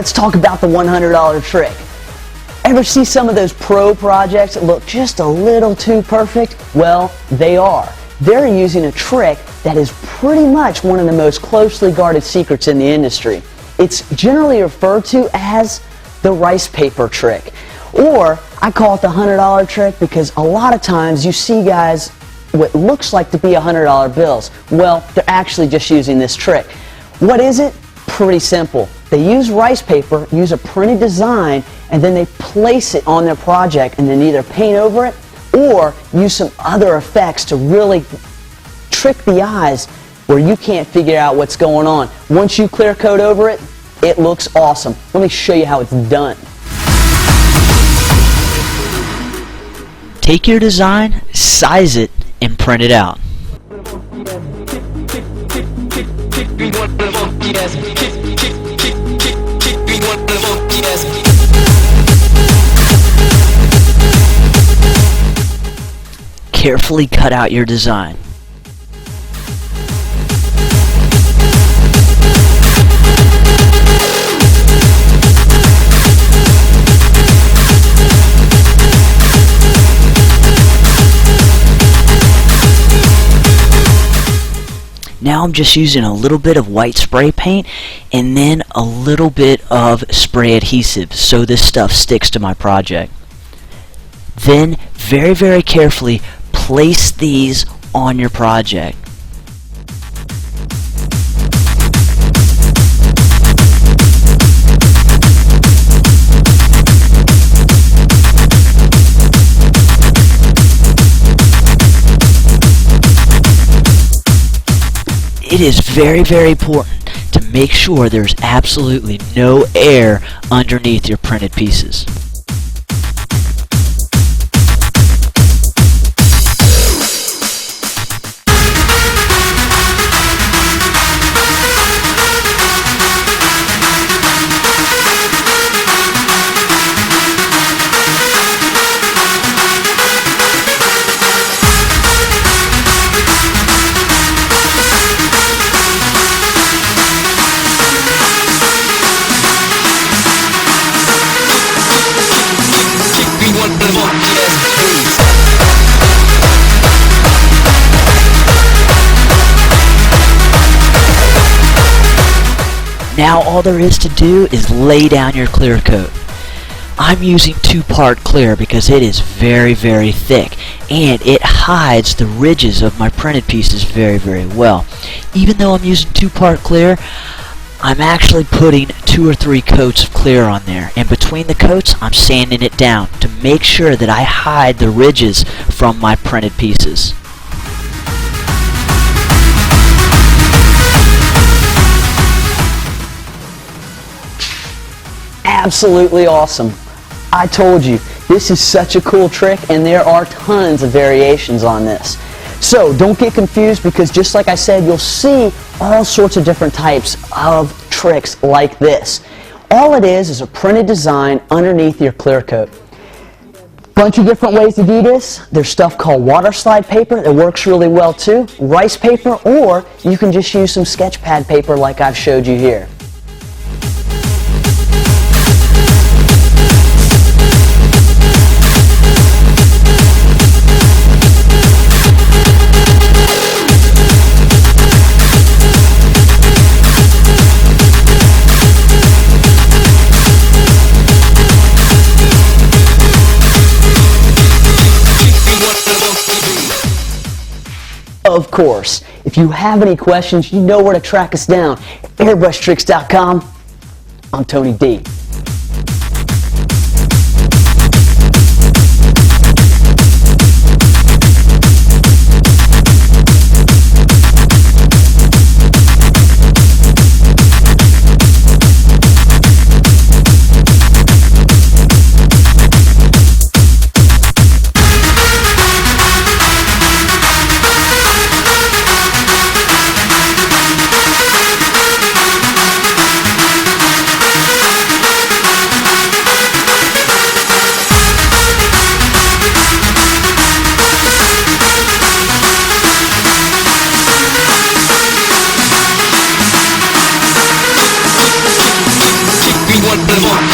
let's talk about the $100 trick. Ever see some of those pro projects that look just a little too perfect? Well, they are. They're using a trick that is pretty much one of the most closely guarded secrets in the industry. It's generally referred to as the rice paper trick. Or I call it the $100 trick because a lot of times you see guys what looks like to be $100 bills. Well, they're actually just using this trick. What is it? Pretty simple. They use rice paper, use a printed design, and then they place it on their project and then either paint over it or use some other effects to really trick the eyes where you can't figure out what's going on. Once you clear coat over it, it looks awesome. Let me show you how it's done. Take your design, size it, and print it out. Carefully cut out your design. Now I'm just using a little bit of white spray paint and then a little bit of spray adhesive so this stuff sticks to my project. Then very, very carefully place these on your project. It is very, very important to make sure there's absolutely no air underneath your printed pieces. Now all there is to do is lay down your clear coat. I'm using 2-part clear because it is very, very thick and it hides the ridges of my printed pieces very, very well. Even though I'm using 2-part clear, I'm actually putting 2 or 3 coats of clear on there, and between the coats I'm sanding it down to make sure that I hide the ridges from my printed pieces. Absolutely awesome. I told you, this is such a cool trick and there are tons of variations on this. So don't get confused because just like I said, you'll see all sorts of different types of tricks like this. All it is a printed design underneath your clear coat. Bunch of different ways to do this. There's stuff called water slide paper that works really well too, rice paper, or you can just use some sketch pad paper like I've showed you here. Of course, if you have any questions, you know where to track us down. airbrushtricks.com. I'm Tony D. forever.